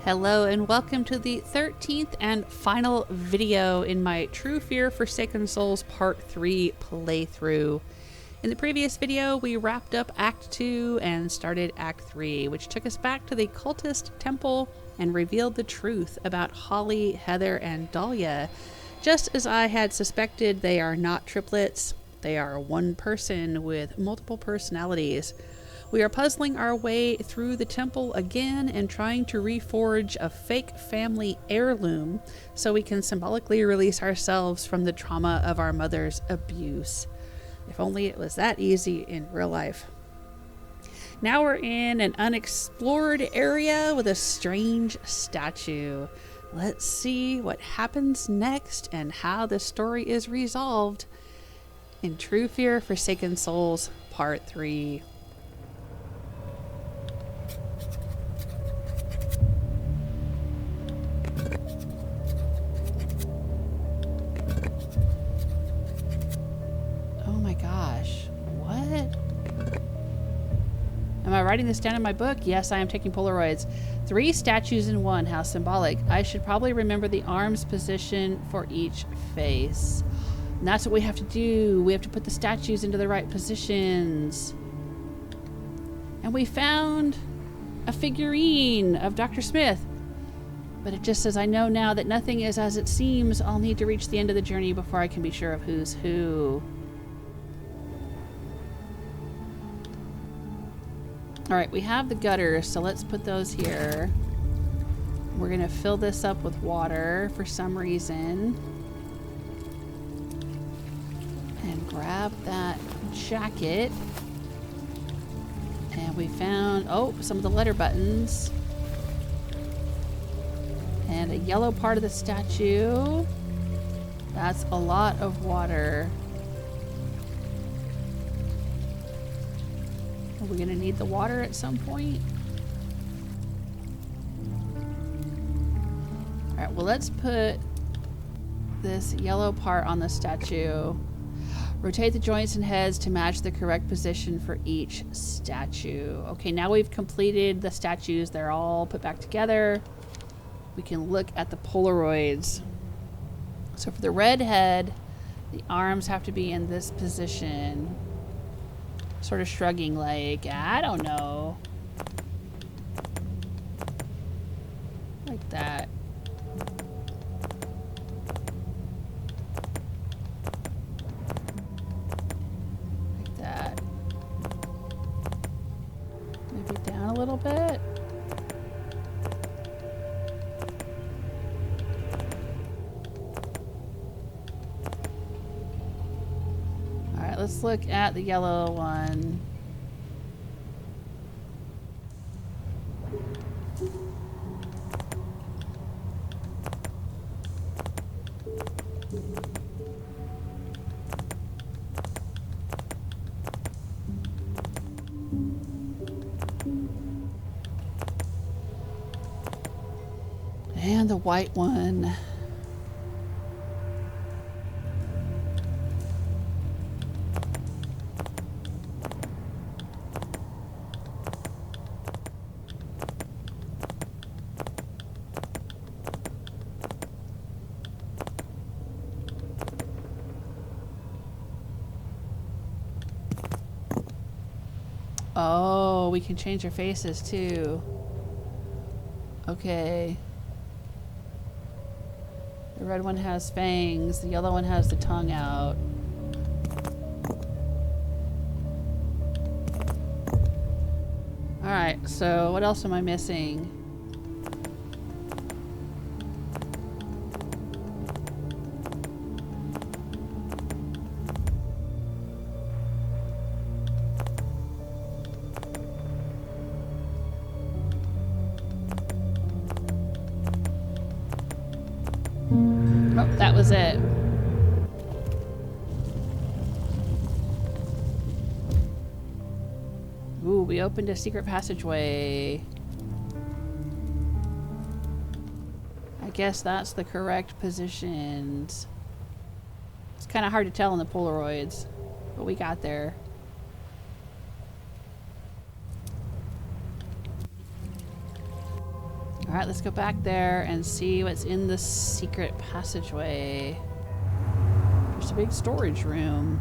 Hello and welcome to the 13th and final video in my True Fear Forsaken Souls Part 3 playthrough. In the previous video, we wrapped up Act 2 and started Act 3, which took us back to the cultist temple and revealed the truth about Holly, Heather, and Dahlia. Just as I had suspected, they are not triplets. They are one person with multiple personalities. We are puzzling our way through the temple again and trying to reforge a fake family heirloom so we can symbolically release ourselves from the trauma of our mother's abuse. If only it was that easy in real life. Now we're in an unexplored area with a strange statue. Let's see what happens next and how the story is resolved in True Fear Forsaken Souls Part 3. Am I writing this down in my book? Yes, I am taking Polaroids. 3 statues in one. How symbolic. I should probably remember the arms position for each face. And that's what we have to do. We have to put the statues into the right positions. And we found a figurine of Dr. Smith. But it just says, I know now that nothing is as it seems. I'll need to reach the end of the journey before I can be sure of who's who. Alright, we have the gutters, so let's put those here. We're going to fill this up with water for some reason. And grab that jacket. And we found, some of the letter buttons. And a yellow part of the statue. That's a lot of water. Are we gonna need the water at some point? Alright, well let's put this yellow part on the statue. Rotate the joints and heads to match the correct position for each statue. Okay, now we've completed the statues. They're all put back together. We can look at the Polaroids. So for the red head, the arms have to be in this position. Sort of shrugging like, I don't know. Like that. Like that. Maybe down a little bit. Let's look at the yellow one. And the white one. Oh, we can change our faces too. Okay. The red one has fangs. The yellow one has the tongue out. Alright, so what else am I missing? Oh, that was it. Ooh, we opened a secret passageway. I guess that's the correct positions. It's kind of hard to tell in the Polaroids, but we got there. Alright, let's go back there and see what's in the secret passageway. There's a big storage room.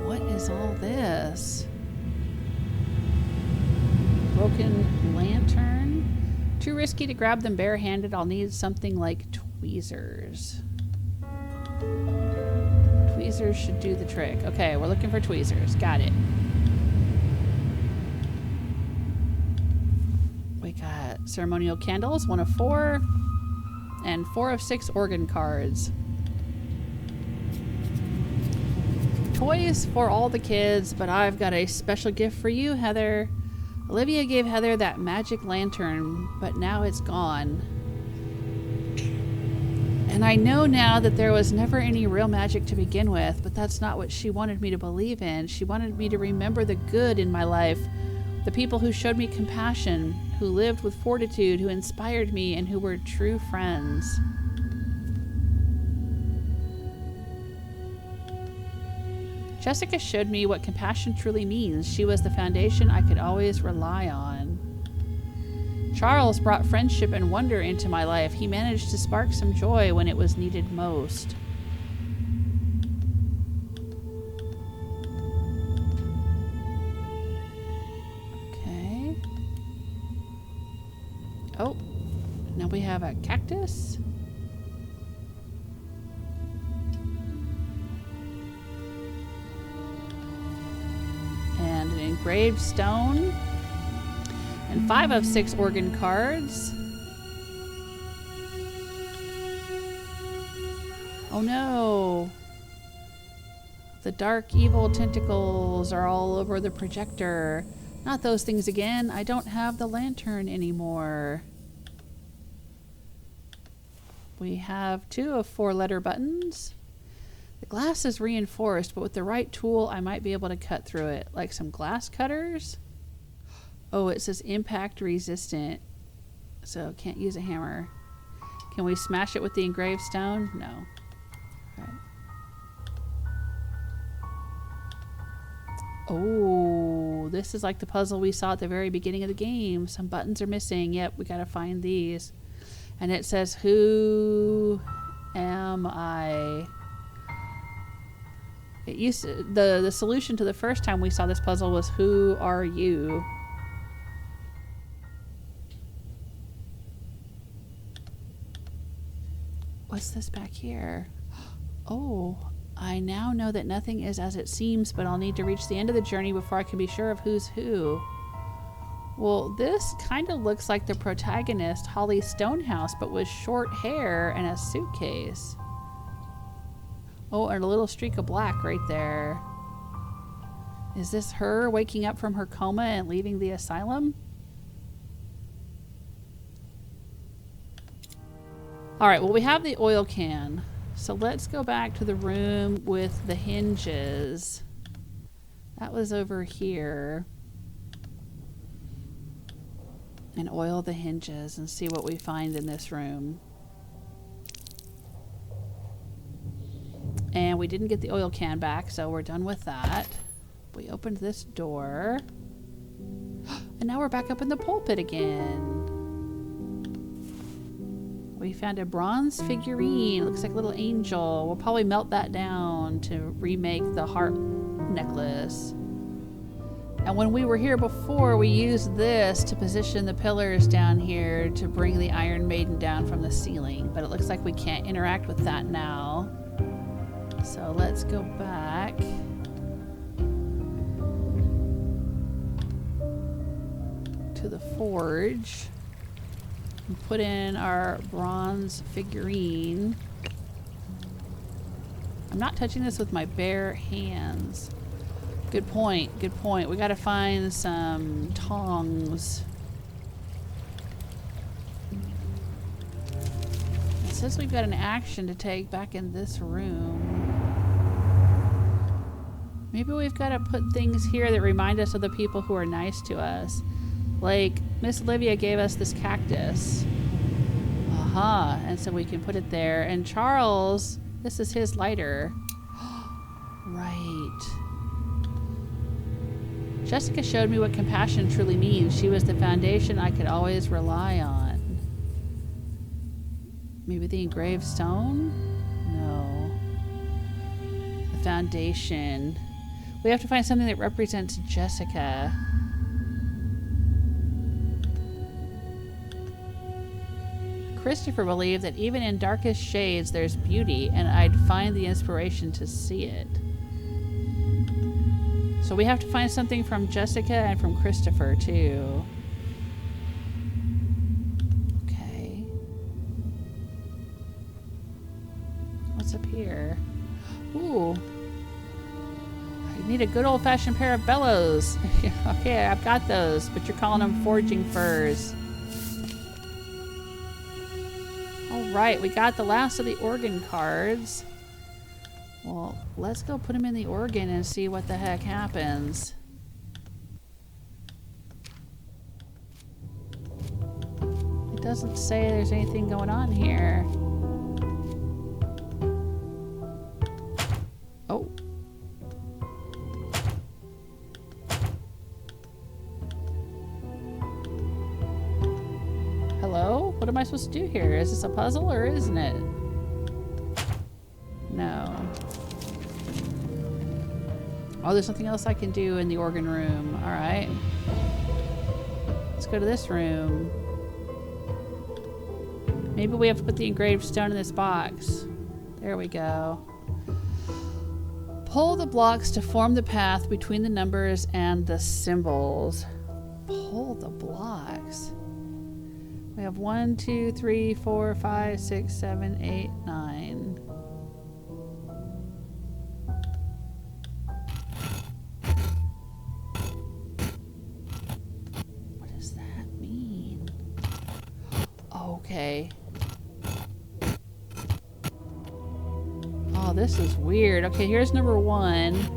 What is all this? Broken lantern. Too risky to grab them barehanded. I'll need something like tweezers. Tweezers should do the trick. Okay, we're looking for tweezers. Got it. We got ceremonial candles, 1 of 4, and 4 of 6 organ cards. Toys for all the kids, but I've got a special gift for you, Heather. Olivia gave Heather that magic lantern, but now it's gone. And I know now that there was never any real magic to begin with, but that's not what she wanted me to believe in. She wanted me to remember the good in my life, the people who showed me compassion, who lived with fortitude, who inspired me, and who were true friends. Jessica showed me what compassion truly means. She was the foundation I could always rely on. Charles brought friendship and wonder into my life. He managed to spark some joy when it was needed most. Okay. Oh, now we have a cactus. And an engraved stone. And 5 of 6 organ cards. Oh no! The dark evil tentacles are all over the projector. Not those things again. I don't have the lantern anymore. We have 2 of 4 letter buttons. The glass is reinforced, but with the right tool, I might be able to cut through it. Like some glass cutters? Oh, it says impact resistant. So can't use a hammer. Can we smash it with the engraved stone? No. All right. Oh, this is like the puzzle we saw at the very beginning of the game. Some buttons are missing. Yep, we gotta find these. And it says, who am I? It used to, the solution to the first time we saw this puzzle was, who are you? What's this back here? Oh, I now know that nothing is as it seems, but I'll need to reach the end of the journey before I can be sure of who's who. Well, this kind of looks like the protagonist, Holly Stonehouse, but with short hair and a suitcase. Oh, and a little streak of black right there. Is this her waking up from her coma and leaving the asylum? All right, well, we have the oil can. So let's go back to the room with the hinges. That was over here. And oil the hinges and see what we find in this room. And we didn't get the oil can back, so we're done with that. We opened this door. And now we're back up in the pulpit again. We found a bronze figurine. It looks like a little angel. We'll probably melt that down to remake the heart necklace. And when we were here before, we used this to position the pillars down here to bring the Iron Maiden down from the ceiling. But it looks like we can't interact with that now. So let's go back. To the forge. And put in our bronze figurine. I'm not touching this with my bare hands. Good point, good point. We gotta find some tongs. It says we've got an action to take back in this room. Maybe we've gotta put things here that remind us of the people who are nice to us. Like, Miss Olivia gave us this cactus. Aha, and so we can put it there. And Charles, this is his lighter. Right. Jessica showed me what compassion truly means. She was the foundation I could always rely on. Maybe the engraved stone? No. The foundation. We have to find something that represents Jessica. Christopher believed that even in darkest shades there's beauty, and I'd find the inspiration to see it. So we have to find something from Jessica and from Christopher, too. Okay. What's up here? Ooh. I need a good old-fashioned pair of bellows. Okay, I've got those, but you're calling them forging furs. Alright, we got the last of the organ cards. Well, let's go put them in the organ and see what the heck happens. It doesn't say there's anything going on here. Oh. Hello? What am I supposed to do here? Is this a puzzle or isn't it? No. Oh, there's something else I can do in the organ room. Alright. Let's go to this room. Maybe we have to put the engraved stone in this box. There we go. Pull the blocks to form the path between the numbers and the symbols. Pull the blocks. We have 1, 2, 3, 4, 5, 6, 7, 8, 9. Okay. Oh, this is weird. Okay, here's number 1.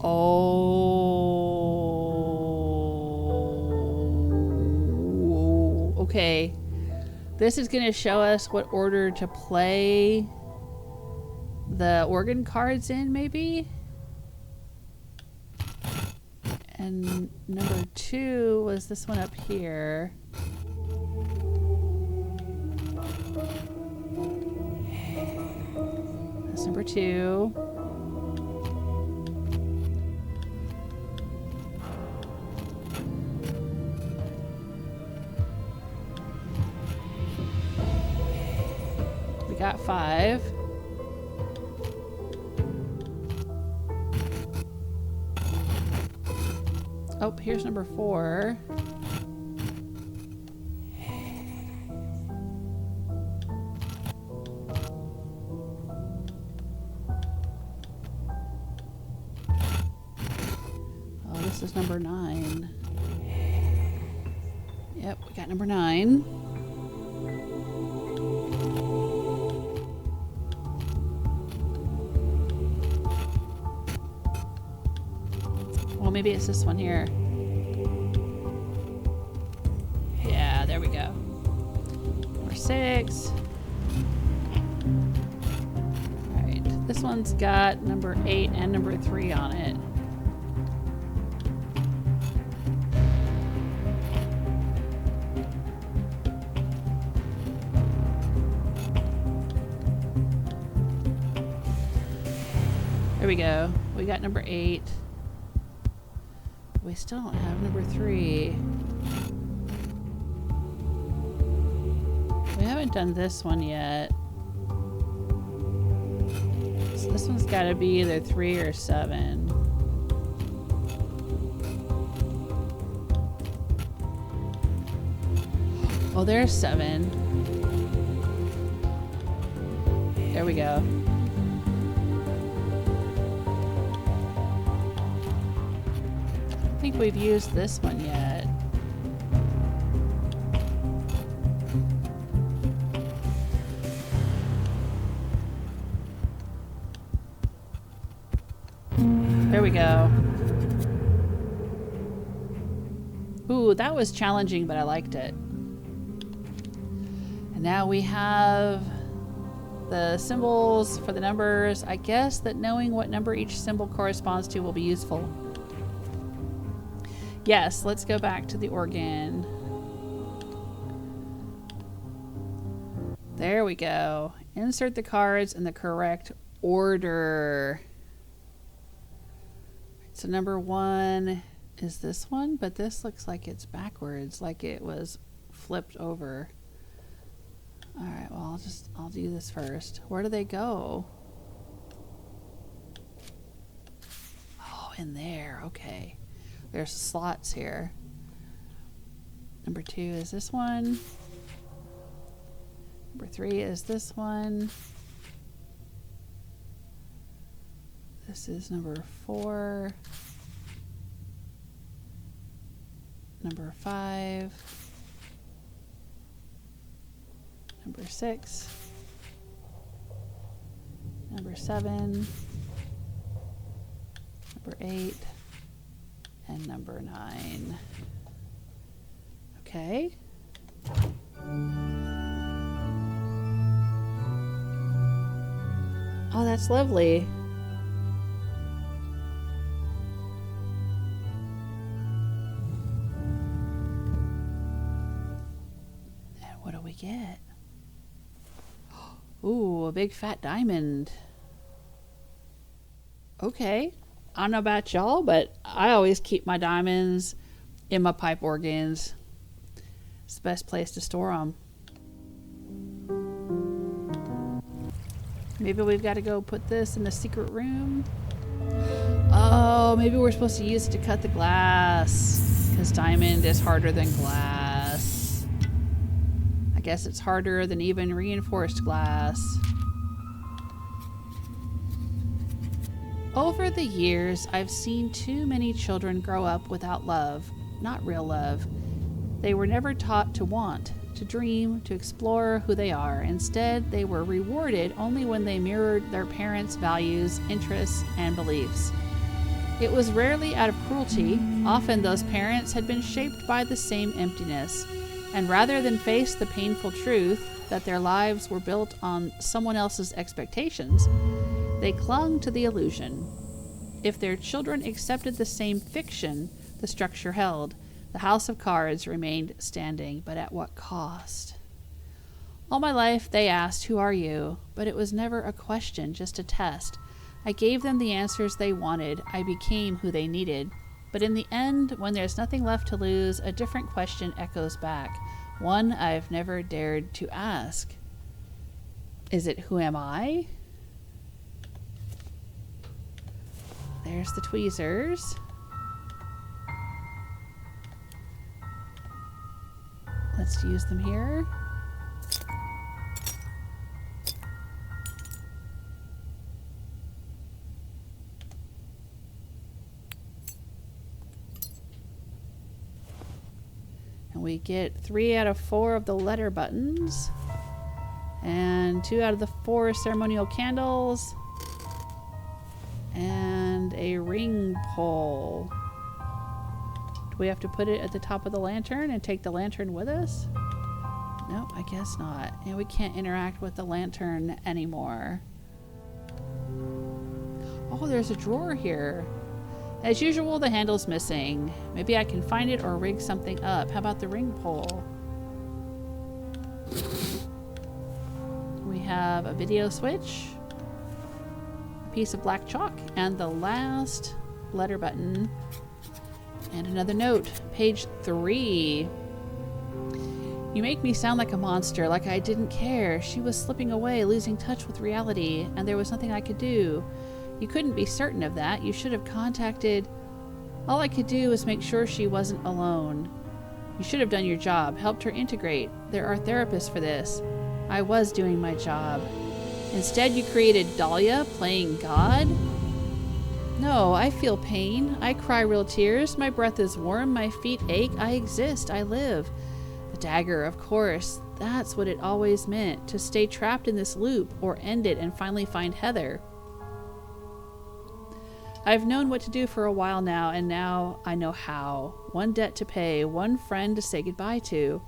Oh, okay. This is going to show us what order to play the organ cards in, maybe? And number 2 was this one up here. That's number 2. Got 5. Oh, here's number 4. Oh, this is number 9. Yep, we got number 9. Well, maybe it's this one here. Yeah, there we go. Number 6. Alright, this one's got number 8 and number 3 on it. There we go. We got number 8. We still don't have number 3. We haven't done this one yet. So this one's got to be either 3 or 7. Oh, there's 7. There we go. I don't think we've used this one yet. There we go. Ooh, that was challenging, but I liked it. And now we have the symbols for the numbers. I guess that knowing what number each symbol corresponds to will be useful. Yes, let's go back to the organ. There we go. Insert the cards in the correct order. So number 1 is this one, but this looks like it's backwards, like it was flipped over. All right, well, I'll do this first. Where do they go? Oh, in there. Okay. There's slots here. Number 2 is this one. Number 3 is this one. This is number 4. Number 5. Number 6. Number 7. Number 8. And number 9. Okay. Oh, that's lovely. And what do we get? Ooh, a big fat diamond. Okay. I don't know about y'all, but I always keep my diamonds in my pipe organs. It's the best place to store them. Maybe we've got to go put this in the secret room. Oh, maybe we're supposed to use it to cut the glass, because diamond is harder than glass. I guess it's harder than even reinforced glass. Over the years, I've seen too many children grow up without love, not real love. They were never taught to want, to dream, to explore who they are. Instead, they were rewarded only when they mirrored their parents' values, interests, and beliefs. It was rarely out of cruelty. Often those parents had been shaped by the same emptiness, and rather than face the painful truth that their lives were built on someone else's expectations, they clung to the illusion. If their children accepted the same fiction the structure held, the house of cards remained standing, but at what cost? All my life they asked, "Who are you?" But it was never a question, just a test. I gave them the answers they wanted. I became who they needed. But in the end, when there's nothing left to lose, a different question echoes back, one I've never dared to ask. Is it, who am I? There's the tweezers. Let's use them here. And we get 3 out of 4 of the letter buttons. And 2 out of the 4 ceremonial candles. And a ring pole. Do we have to put it at the top of the lantern and take the lantern with us? No, I guess not. And we can't interact with the lantern anymore. Oh, there's a drawer here. As usual, the handle's missing. Maybe I can find it or rig something up. How about the ring pole? We have a video switch, a piece of black chalk, and the last letter button. And another note, page 3. You make me sound like a monster, like I didn't care. She was slipping away, losing touch with reality, and there was nothing I could do. You couldn't be certain of that. You should have contacted... All I could do was make sure she wasn't alone. You should have done your job, helped her integrate. There are therapists for this. I was doing my job. Instead, you created Dahlia playing God? No, I feel pain. I cry real tears. My breath is warm. My feet ache. I exist. I live. The dagger, of course. That's what it always meant. To stay trapped in this loop or end it and finally find Heather. I've known what to do for a while now, and now I know how. One debt to pay, one friend to say goodbye to.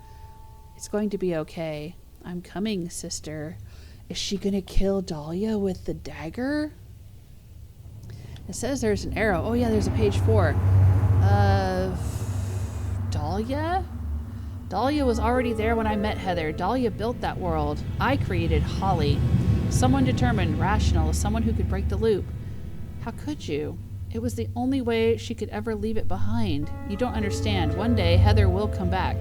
It's going to be okay. I'm coming, sister. Is she gonna kill Dahlia with the dagger? It says there's an arrow. Oh yeah, there's a page 4. Dahlia? Dahlia was already there when I met Heather. Dahlia built that world. I created Holly. Someone determined, rational, someone who could break the loop. How could you? It was the only way she could ever leave it behind. You don't understand. One day, Heather will come back.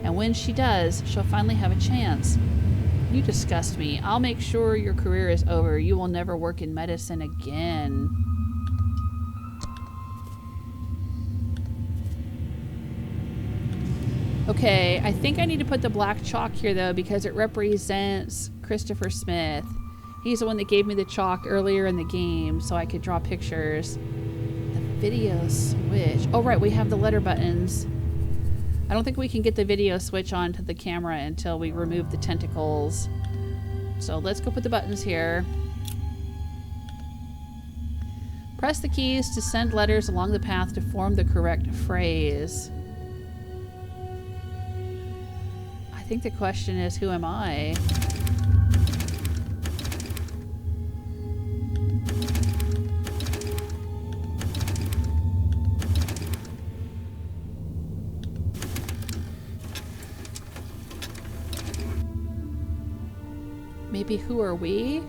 And when she does, she'll finally have a chance. You disgust me. I'll make sure your career is over. You will never work in medicine again. Okay, I think I need to put the black chalk here, though, because it represents Christopher Smith. He's the one that gave me the chalk earlier in the game so I could draw pictures. The video switch. Oh, right, we have the letter buttons. I don't think we can get the video switch onto the camera until we remove the tentacles. So let's go put the buttons here. Press the keys to send letters along the path to form the correct phrase. I think the question is, who am I? Maybe who are we?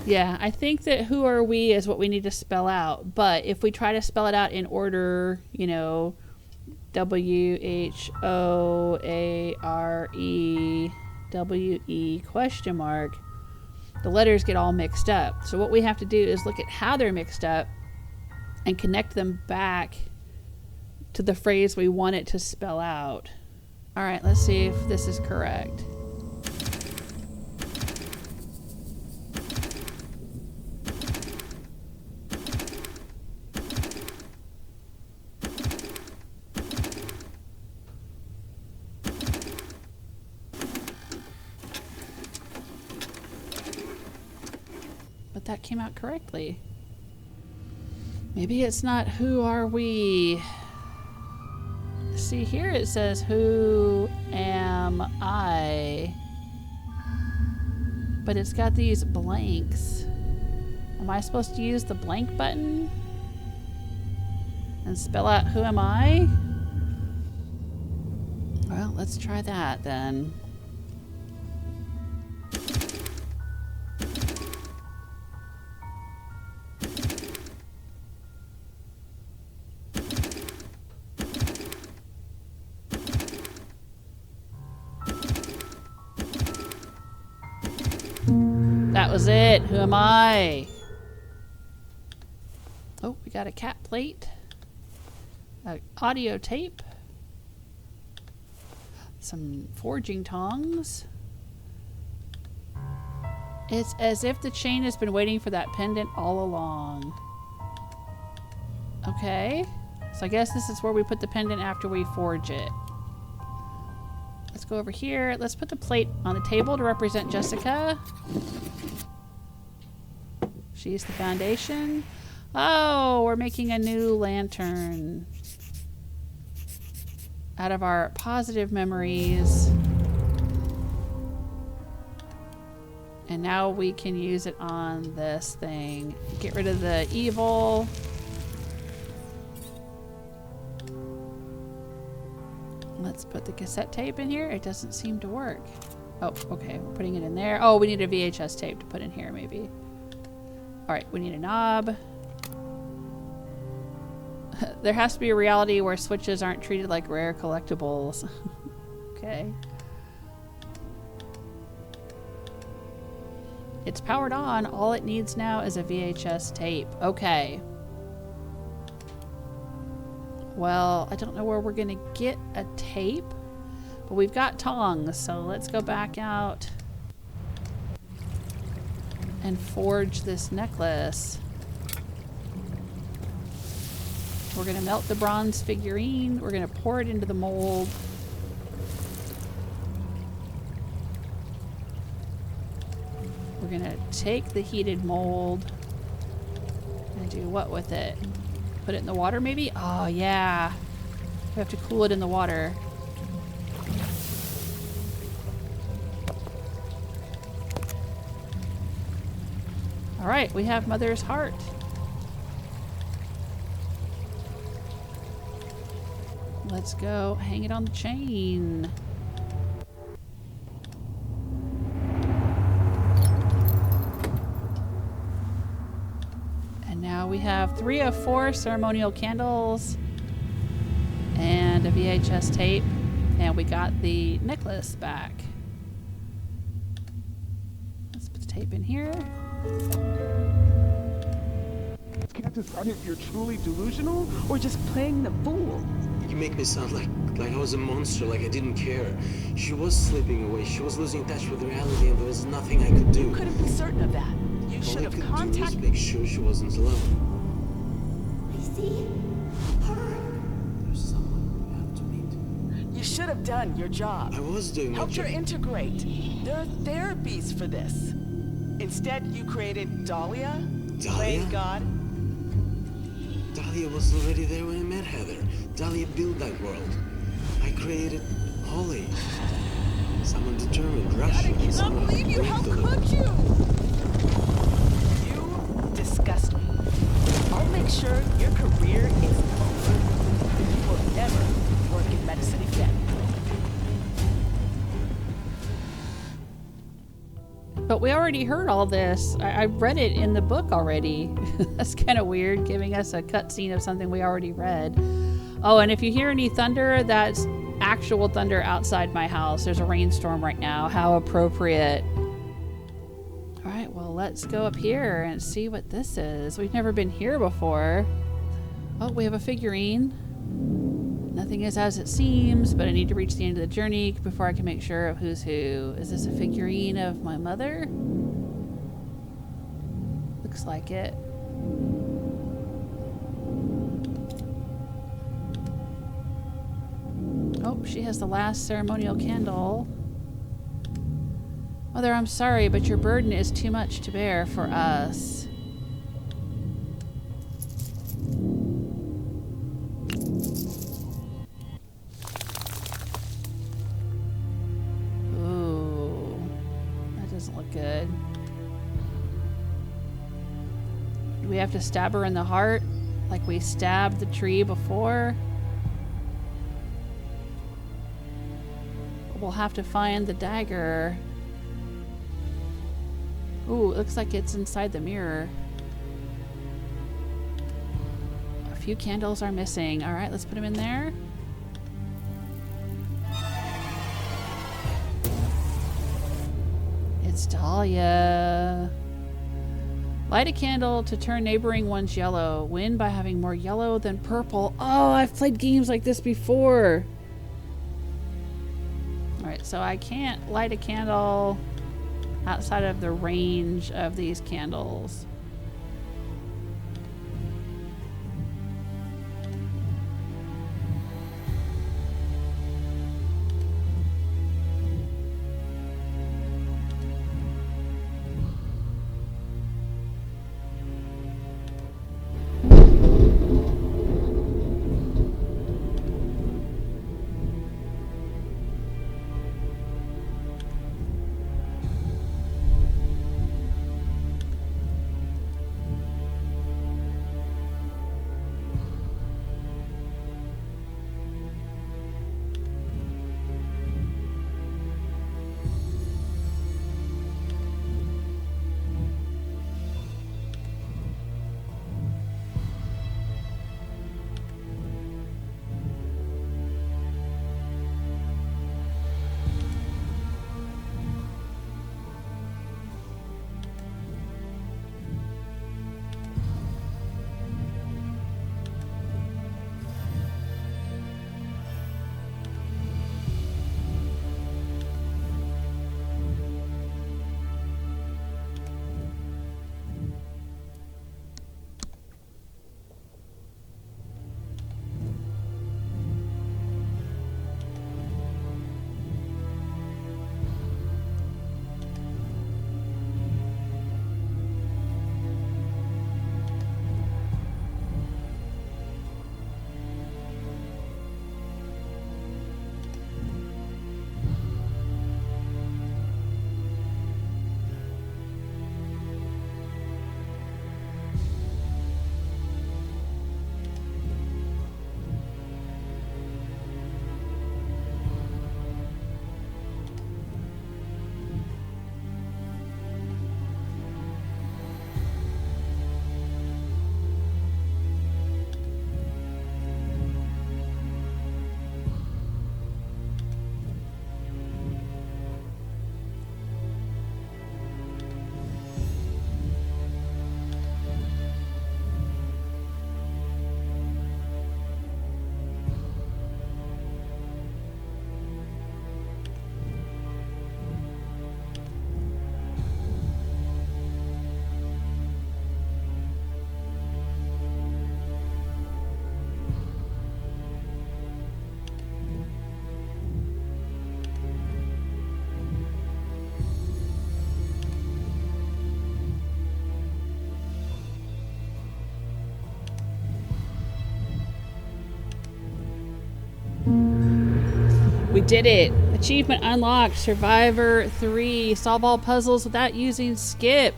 Yeah, I think that who are we is what we need to spell out. But if we try to spell it out in order, you know, WHOAREWE question mark, the letters get all mixed up. So what we have to do is look at how they're mixed up and connect them back to the phrase we want it to spell out. All right, let's see if this is correct. That came out correctly. Maybe it's not who are we. See, here it says who am I, but it's got these blanks. Am I supposed to use the blank button and spell out who am I? Well, let's try that then. That was it. Who am I? Oh, we got a cat plate. An audio tape. Some forging tongs. It's as if the chain has been waiting for that pendant all along. Okay. So I guess this is where we put the pendant after we forge it. Let's go over here. Let's put the plate on the table to represent Jessica. She's the foundation. Oh, we're making a new lantern out of our positive memories. And now we can use it on this thing. Get rid of the evil. Let's put the cassette tape in here. It doesn't seem to work. Oh, okay. We're putting it in there. Oh, we need a VHS tape to put in here, maybe. All right, we need a knob. There has to be a reality where switches aren't treated like rare collectibles. Okay. It's powered on. All it needs now is a VHS tape. Okay. Well, I don't know where we're going to get a tape, but we've got tongs, so let's go back out and forge this necklace. We're gonna melt the bronze figurine. We're gonna pour it into the mold. We're gonna take the heated mold and do what with it? Put it in the water maybe? Oh yeah. We have to cool it in the water. All right, we have Mother's heart. Let's go hang it on the chain. And now we have 3 of 4 ceremonial candles and a VHS tape, and we got the necklace back. Let's put the tape in here. Can't decide if you're truly delusional or just playing the fool. You make me sound like I was a monster, like I didn't care. She was slipping away. She was losing touch with reality, and there was nothing I could do. You couldn't be certain of that. You should have All I could do was contacted. make sure she wasn't alone. I see her. There's someone you have to meet. You should have done your job. I was doing my Helped her job. integrate. There are therapies for this. Instead, you created Dahlia. Dahlia? Playing God. Dahlia was already there when I met Heather. Dahlia built that world. I created Holly. Someone determined, God, I rational. cannot someone believe you. How predictable. could you? You disgust me. I'll make sure your career is over. You will never work in medicine again. But we already heard all this. I read it in the book already. That's kind of weird, giving us a cutscene of something we already read. Oh, and if you hear any thunder, that's actual thunder outside my house. There's a rainstorm right now. How appropriate. All right, well, let's go up here and see what this is. We've never been here before. Oh, we have a figurine. Nothing is as it seems, but I need to reach the end of the journey before I can make sure of who's who. Is this a figurine of my mother? Looks like it. Oh, she has the last ceremonial candle. Mother, I'm sorry, but your burden is too much to bear for us. Doesn't look good. Do we have to stab her in the heart like we stabbed the tree before? We'll have to find the dagger. Ooh, it looks like it's inside the mirror. A few candles are missing. All right, let's put them in there. It's Dahlia. Light a candle to turn neighboring ones yellow. Win by having more yellow than purple. Oh, I've played games like this before. Alright, so I can't light a candle outside of the range of these candles. did it. Achievement unlocked. Survivor 3. Solve all puzzles without using skip.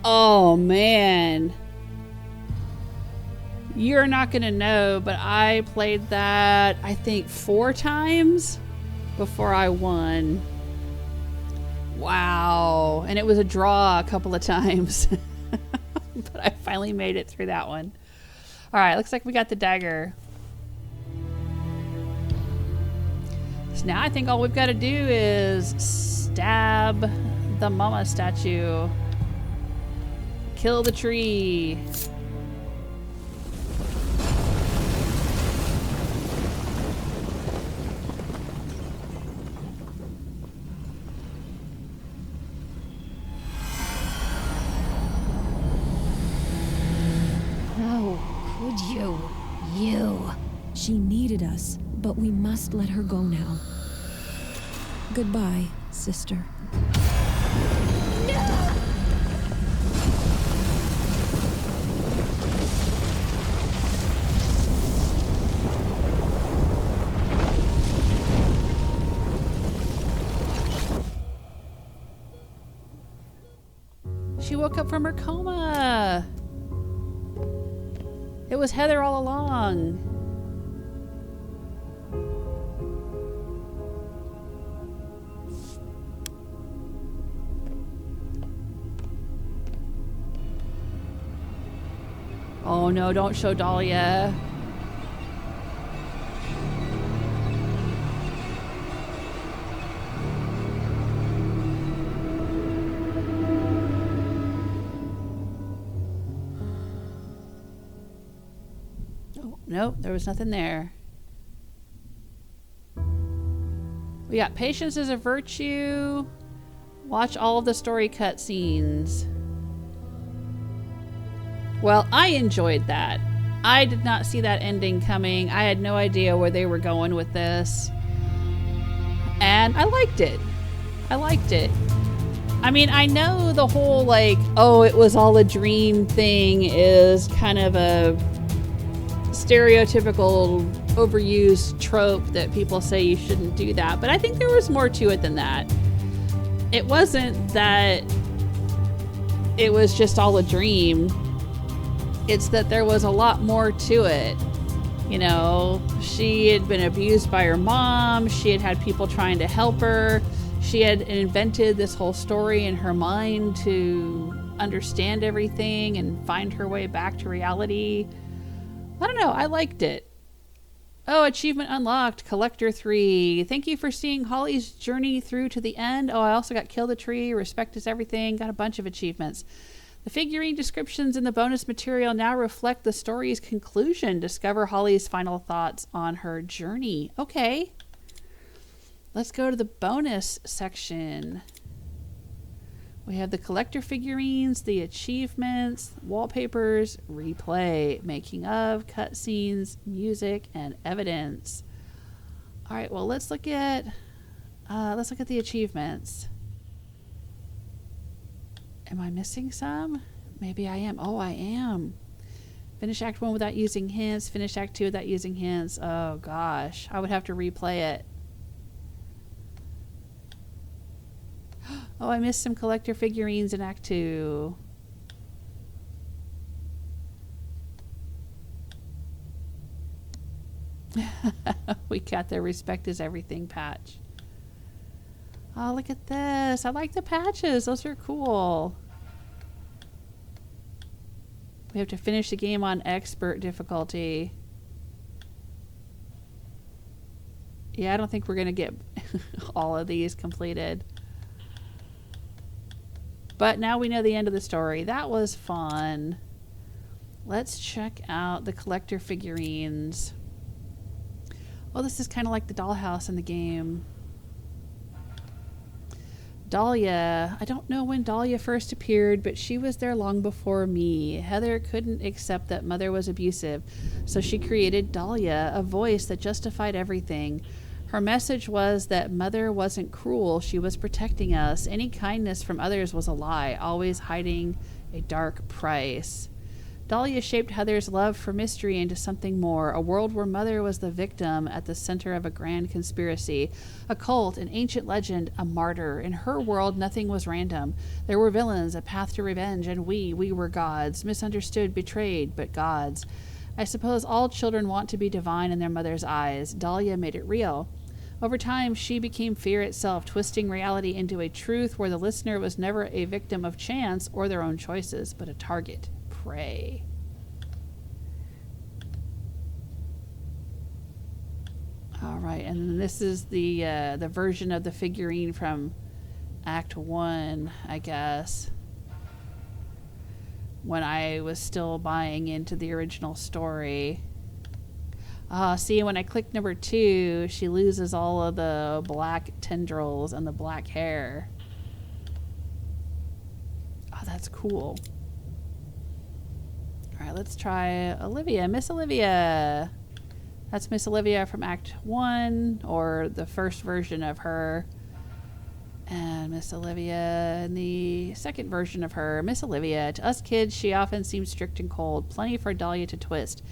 Oh, man. You're not going to know, but I played that, I think, 4 times before I won. Wow. And it was a draw a couple of times. But I finally made it through that one. All right, looks like we got the dagger. So now I think all we've got to do is stab the mama statue. Kill the tree. Could you? You. She needed us, but we must let her go now. Goodbye, sister. She woke up from her coma. It was Heather all along. Oh no, don't show Dahlia. Nope, there was nothing there. We got patience as a virtue. Watch all of the story cutscenes. Well, I enjoyed that. I did not see that ending coming. I had no idea where they were going with this. And I liked it. I liked it. I mean, I know the whole like, oh, it was all a dream thing is kind of a stereotypical overused trope that people say you shouldn't do that, but I think there was more to it than that. It wasn't that it was just all a dream. It's that there was a lot more to it. You know, she had been abused by her mom. She had had people trying to help her. She had invented this whole story in her mind to understand everything and find her way back to reality. I don't know. I liked it. Oh, achievement unlocked. Collector 3. Thank you for seeing Holly's journey through to the end. Oh, I also got Kill the Tree. Respect is everything. Got a bunch of achievements. The figurine descriptions in the bonus material now reflect the story's conclusion. Discover Holly's final thoughts on her journey. Okay. Let's go to the bonus section. We have the collector figurines, the achievements, wallpapers, replay, making of, cutscenes, music, and evidence. All right, well, let's look at the achievements. Am I missing some? Maybe I am. Oh, I am. Finish Act 1 without using hints. Finish Act 2 without using hints. Oh, gosh. I would have to replay it. Oh, I missed some collector figurines in Act 2. We got the respect is everything patch. Oh, look at this. I like the patches. Those are cool. We have to finish the game on expert difficulty. Yeah, I don't think we're going to get all of these completed. But now we know the end of the story. That was fun. Let's check out the collector figurines. Oh, this is kind of like the dollhouse in the game. Dahlia. I don't know when Dahlia first appeared, but she was there long before me. Heather couldn't accept that Mother was abusive, so she created Dahlia, a voice that justified everything. Her message was that Mother wasn't cruel, she was protecting us. Any kindness from others was a lie, always hiding a dark price. Dahlia shaped Heather's love for mystery into something more, a world where Mother was the victim at the center of a grand conspiracy, a cult, an ancient legend, a martyr. In her world, nothing was random. There were villains, a path to revenge, and we were gods, misunderstood, betrayed, but gods. I suppose all children want to be divine in their mother's eyes. Dahlia made it real. Over time, she became fear itself, twisting reality into a truth where the listener was never a victim of chance or their own choices, but a target. Prey. All right, and this is the version of the figurine from Act 1, I guess, when I was still buying into the original story. See, when I click number 2, she loses all of the black tendrils and the black hair. Oh, that's cool. All right, let's try Olivia. Miss Olivia. That's Miss Olivia from Act 1, or the first version of her. And Miss Olivia in the second version of her. Miss Olivia. To us kids, she often seemed strict and cold. Plenty for Dahlia to twist.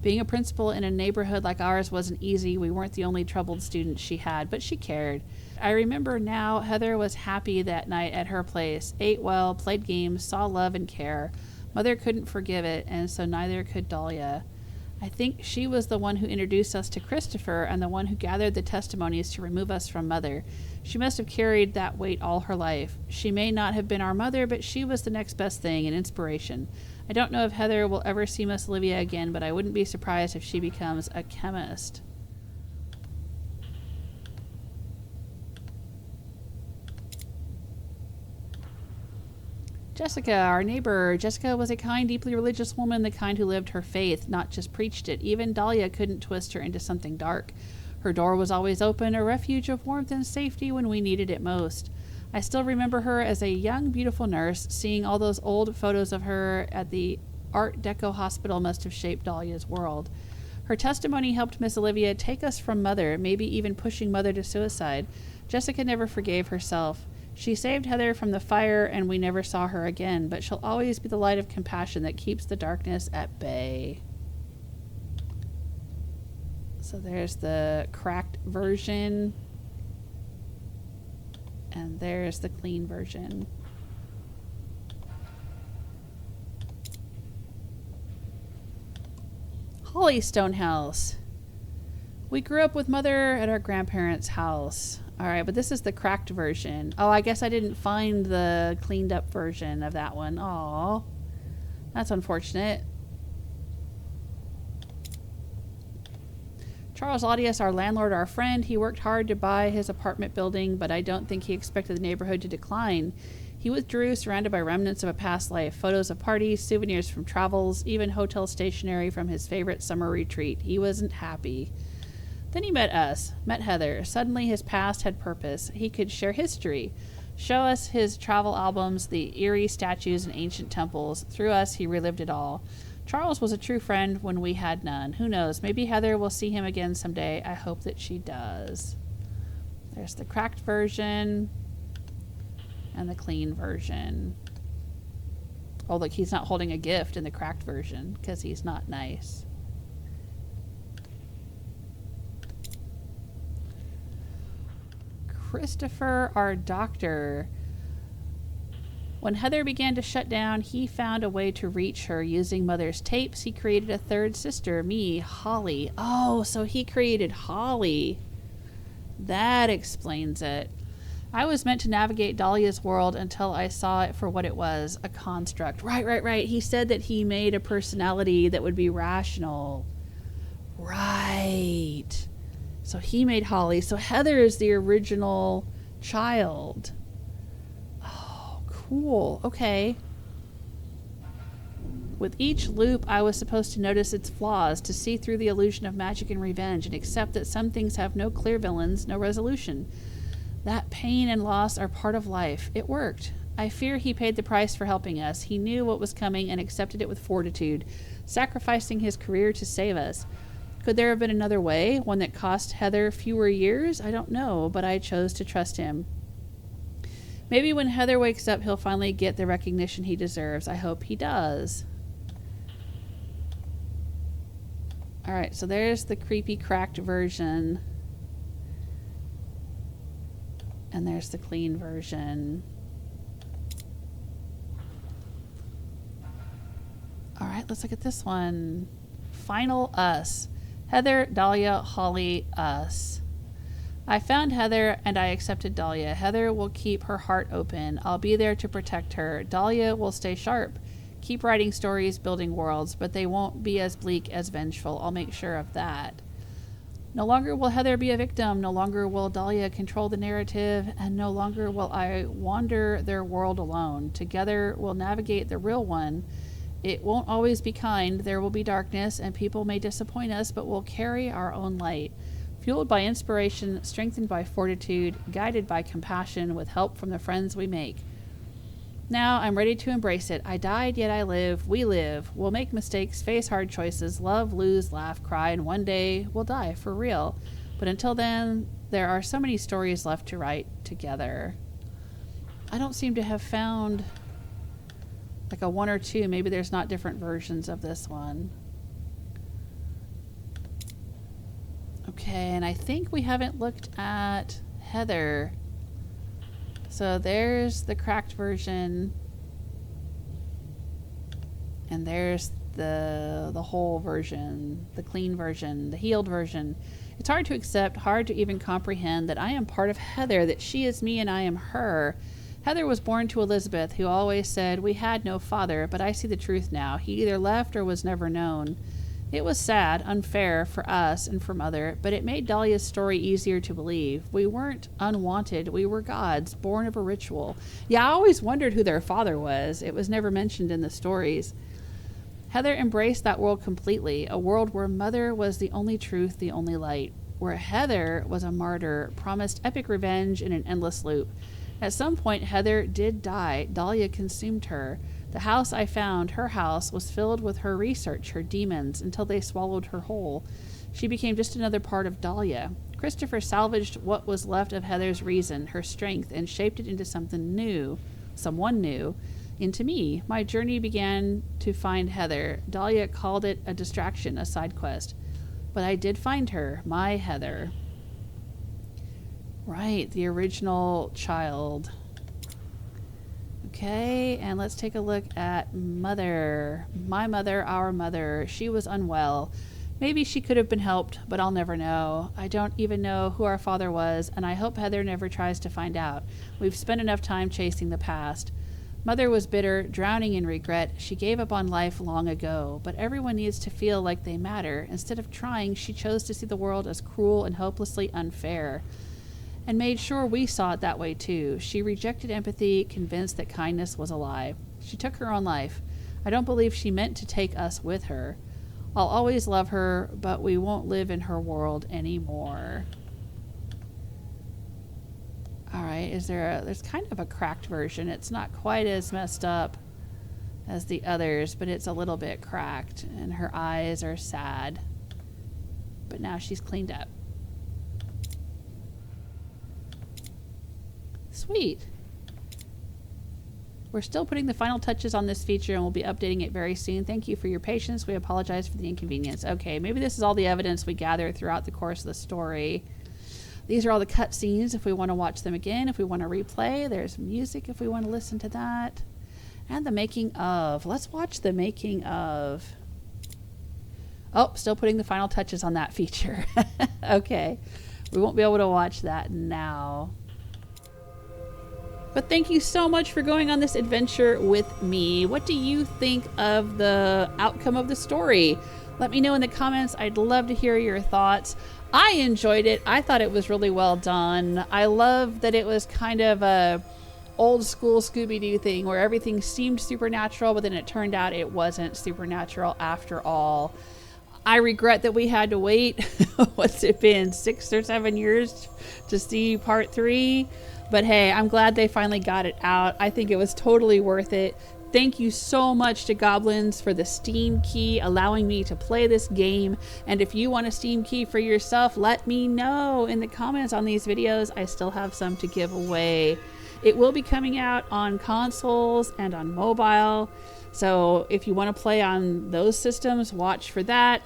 Being a principal in a neighborhood like ours wasn't easy. We weren't the only troubled students she had, but she cared. I remember now Heather was happy that night at her place. Ate well, played games, saw love and care. Mother couldn't forgive it, and so neither could Dahlia. I think she was the one who introduced us to Christopher and the one who gathered the testimonies to remove us from Mother. She must have carried that weight all her life. She may not have been our mother, but she was the next best thing, an inspiration. I don't know if Heather will ever see Miss Olivia again, but I wouldn't be surprised if she becomes a chemist. Jessica, our neighbor. Jessica was a kind, deeply religious woman, the kind who lived her faith, not just preached it. Even Dahlia couldn't twist her into something dark. Her door was always open, a refuge of warmth and safety when we needed it most. I still remember her as a young, beautiful nurse. Seeing all those old photos of her at the Art Deco hospital must have shaped Dahlia's world. Her testimony helped Miss Olivia take us from Mother, maybe even pushing Mother to suicide. Jessica never forgave herself. She saved Heather from the fire, and we never saw her again, but she'll always be the light of compassion that keeps the darkness at bay. So there's the cracked version. And there's the clean version. Holly Stonehouse. We grew up with Mother at our grandparents' house. Alright, but this is the cracked version. Oh, I guess I didn't find the cleaned up version of that one. Aw. That's unfortunate. Charles Audius, our landlord, our friend, he worked hard to buy his apartment building, but I don't think he expected the neighborhood to decline. He withdrew, surrounded by remnants of a past life, photos of parties, souvenirs from travels, even hotel stationery from his favorite summer retreat. He wasn't happy. Then he met us, met Heather. Suddenly his past had purpose. He could share history, show us his travel albums, the eerie statues and ancient temples. Through us, he relived it all. Charles was a true friend when we had none. Who knows? Maybe Heather will see him again someday. I hope that she does. There's the cracked version and the clean version. Oh, look, he's not holding a gift in the cracked version because he's not nice. Christopher, our doctor. When Heather began to shut down, he found a way to reach her. Using Mother's tapes, he created a third sister, me, Holly. Oh, so he created Holly. That explains it. I was meant to navigate Dahlia's world until I saw it for what it was, a construct. Right. He said that he made a personality that would be rational. Right. So he made Holly. So Heather is the original child. Cool. Okay. With each loop, I was supposed to notice its flaws, to see through the illusion of magic and revenge, and accept that some things have no clear villains, no resolution. That pain and loss are part of life. It worked. I fear he paid the price for helping us. He knew what was coming and accepted it with fortitude, sacrificing his career to save us. Could there have been another way, one that cost Heather fewer years? I don't know, but I chose to trust him. Maybe when Heather wakes up, he'll finally get the recognition he deserves. I hope he does. Alright, so there's the creepy cracked version. And there's the clean version. Alright, let's look at this one. Final Us. Heather, Dahlia, Holly, Us. I found Heather and I accepted Dahlia. Heather will keep her heart open. I'll be there to protect her. Dahlia will stay sharp. Keep writing stories, building worlds, but they won't be as bleak as vengeful. I'll make sure of that. No longer will Heather be a victim. No longer will Dahlia control the narrative. And no longer will I wander their world alone. Together we'll navigate the real one. It won't always be kind. There will be darkness and people may disappoint us, but we'll carry our own light. Fueled by inspiration, strengthened by fortitude, guided by compassion, with help from the friends we make. Now I'm ready to embrace it. I died, yet I live. We live. We'll make mistakes, face hard choices, love, lose, laugh, cry, and one day we'll die for real. But until then, there are so many stories left to write together. I don't seem to have found like a one or two. Maybe there's not different versions of this one. Okay, and I think we haven't looked at Heather. So there's the cracked version. And there's the whole version, the clean version, the healed version. It's hard to accept, hard to even comprehend that I am part of Heather, that she is me and I am her. Heather was born to Elizabeth, who always said we had no father, but I see the truth now. He either left or was never known. It was sad, unfair for us and for Mother, but it made Dahlia's story easier to believe. We weren't unwanted. We were gods, born of a ritual. Yeah, I always wondered who their father was. It was never mentioned in the stories. Heather embraced that world completely, a world where Mother was the only truth, the only light, where Heather was a martyr, promised epic revenge in an endless loop. At some point, Heather did die. Dahlia consumed her. The house I found, her house, was filled with her research, her demons, until they swallowed her whole. She became just another part of Dahlia. Christopher salvaged what was left of Heather's reason, her strength, and shaped it into something new, someone new, into me. My journey began to find Heather. Dahlia called it a distraction, a side quest. But I did find her, my Heather. Right, the original child. Okay, and let's take a look at Mother. My mother, our mother. She was unwell. Maybe she could have been helped, but I'll never know. I don't even know who our father was, and I hope Heather never tries to find out. We've spent enough time chasing the past. Mother was bitter, drowning in regret. She gave up on life long ago, but everyone needs to feel like they matter. Instead of trying, she chose to see the world as cruel and hopelessly unfair, and made sure we saw it that way too. She rejected empathy, convinced that kindness was a lie. She took her own life. I don't believe she meant to take us with her. I'll always love her, but we won't live in her world anymore. Alright, there's kind of a cracked version. It's not quite as messed up as the others, but it's a little bit cracked, and her eyes are sad. But now she's cleaned up. Sweet. We're still putting the final touches on this feature and we'll be updating it very soon. Thank you for your patience. We apologize for the inconvenience. Okay, maybe this is all the evidence we gather throughout the course of the story. These are all the cutscenes if we want to watch them again, if we want to replay. There's music if we want to listen to that. And the making of. Let's watch the making of. Oh, still putting the final touches on that feature. Okay. We won't be able to watch that now. But thank you so much for going on this adventure with me. What do you think of the outcome of the story? Let me know in the comments. I'd love to hear your thoughts. I enjoyed it. I thought it was really well done. I love that it was kind of a old school Scooby-Doo thing where everything seemed supernatural, but then it turned out it wasn't supernatural after all. I regret that we had to wait, what's it been, 6 or 7 years to see part 3. But hey, I'm glad they finally got it out. I think it was totally worth it. Thank you so much to Goblinz for the Steam key, allowing me to play this game. And if you want a Steam key for yourself, let me know in the comments on these videos. I still have some to give away. It will be coming out on consoles and on mobile. So if you want to play on those systems, watch for that.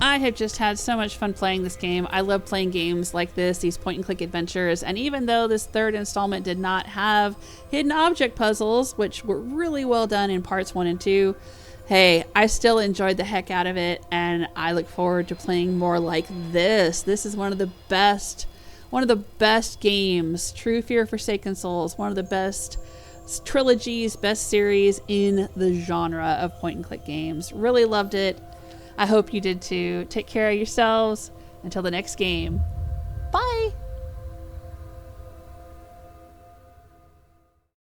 I have just had so much fun playing this game. I love playing games like this, these point and click adventures, and even though this third installment did not have hidden object puzzles, which were really well done in parts 1 and 2, hey, I still enjoyed the heck out of it, and I look forward to playing more like this. This is one of the best games. True Fear, Forsaken Souls, one of the best trilogies, best series in the genre of point and click games. Really loved it. I hope you did too. Take care of yourselves. Until the next game. Bye!